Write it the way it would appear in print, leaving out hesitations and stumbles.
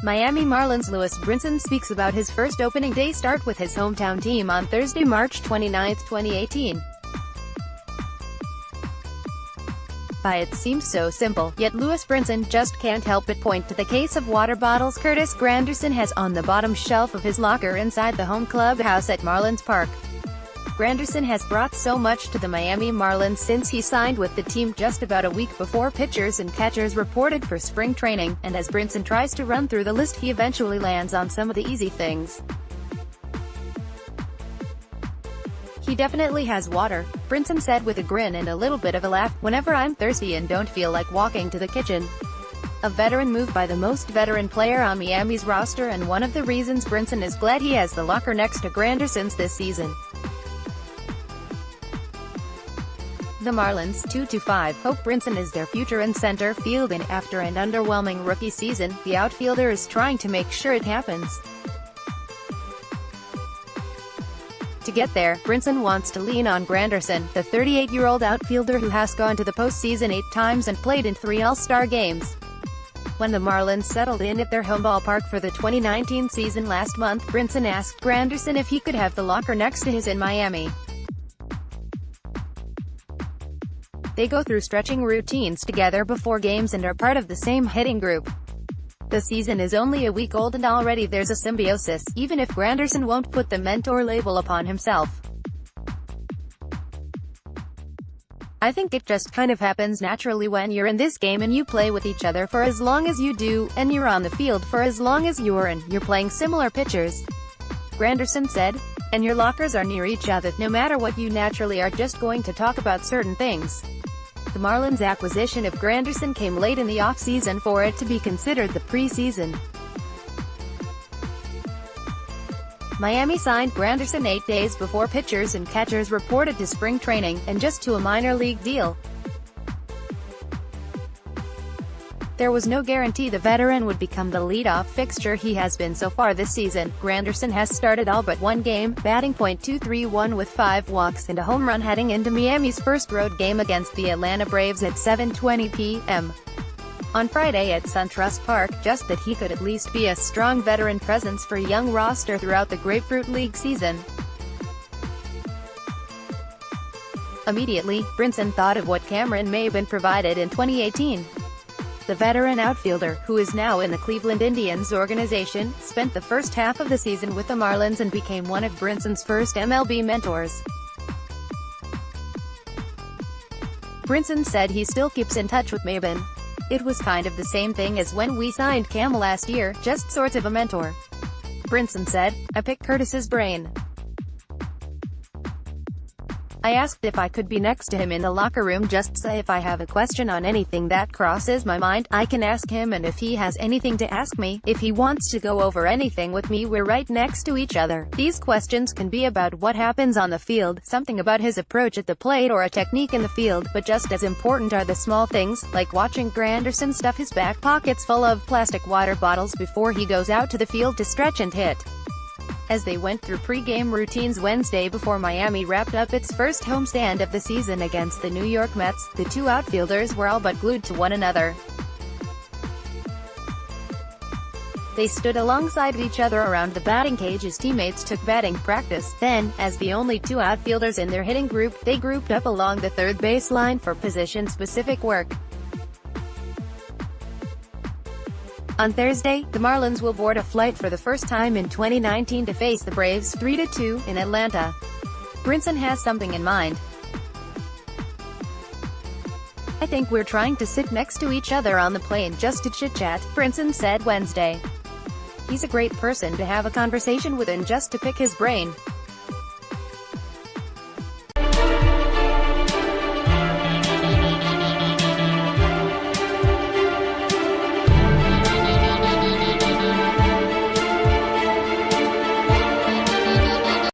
Miami Marlins Lewis Brinson speaks about his first opening day start with his hometown team on Thursday, March 29, 2018. It seems so simple, yet Lewis Brinson just can't help but point to the case of water bottles Curtis Granderson has on the bottom shelf of his locker inside the home clubhouse at Marlins Park. Granderson has brought so much to the Miami Marlins since he signed with the team just about a week before pitchers and catchers reported for spring training, and as Brinson tries to run through the list he eventually lands on some of the easy things. "He definitely has water," Brinson said with a grin and a little bit of a laugh, "whenever I'm thirsty and don't feel like walking to the kitchen." A veteran move by the most veteran player on Miami's roster, and one of the reasons Brinson is glad he has the locker next to Granderson's this season. The Marlins, 2-5, hope Brinson is their future in center field, and after an underwhelming rookie season, the outfielder is trying to make sure it happens. To get there, Brinson wants to lean on Granderson, the 38-year-old outfielder who has gone to the postseason 8 times and played in 3 All-Star games. When the Marlins settled in at their home ballpark for the 2019 season last month, Brinson asked Granderson if he could have the locker next to his in Miami. They go through stretching routines together before games and are part of the same hitting group. The season is only a week old and already there's a symbiosis, even if Granderson won't put the mentor label upon himself. "I think it just kind of happens naturally when you're in this game and you play with each other for as long as you do, and you're on the field for as long as you're playing similar pitchers," Granderson said. "And your lockers are near each other. No matter what, you naturally are just going to talk about certain things." The Marlins' acquisition of Granderson came late in the offseason for it to be considered the preseason. Miami signed Granderson 8 days before pitchers and catchers reported to spring training, and just to a minor league deal. There was no guarantee the veteran would become the leadoff fixture he has been so far this season. Granderson has started all but one game, batting .231 with 5 walks and a home run heading into Miami's first road game against the Atlanta Braves at 7:20 p.m. on Friday at SunTrust Park, just that he could at least be a strong veteran presence for a young roster throughout the Grapefruit League season. Immediately, Brinson thought of what Cameron Maybin provided in 2018. The veteran outfielder, who is now in the Cleveland Indians organization, spent the first half of the season with the Marlins and became one of Brinson's first MLB mentors. Brinson said he still keeps in touch with Maybin. "It was kind of the same thing as when we signed Cam last year, just sort of a mentor." Brinson said, "I picked Curtis's brain. I asked if I could be next to him in the locker room just so if I have a question on anything that crosses my mind, I can ask him, and if he has anything to ask me, if he wants to go over anything with me, we're right next to each other. These questions can be about what happens on the field, something about his approach at the plate, or a technique in the field, but just as important are the small things, like watching Granderson stuff his back pockets full of plastic water bottles before he goes out to the field to stretch and hit." As they went through pre-game routines Wednesday before Miami wrapped up its first homestand of the season against the New York Mets, the two outfielders were all but glued to one another. They stood alongside each other around the batting cage as teammates took batting practice. Then, as the only two outfielders in their hitting group, they grouped up along the third baseline for position-specific work. On Thursday, the Marlins will board a flight for the first time in 2019 to face the Braves 3-2 in Atlanta. Brinson has something in mind. "I think we're trying to sit next to each other on the plane just to chit-chat," Brinson said Wednesday. "He's a great person to have a conversation with and just to pick his brain.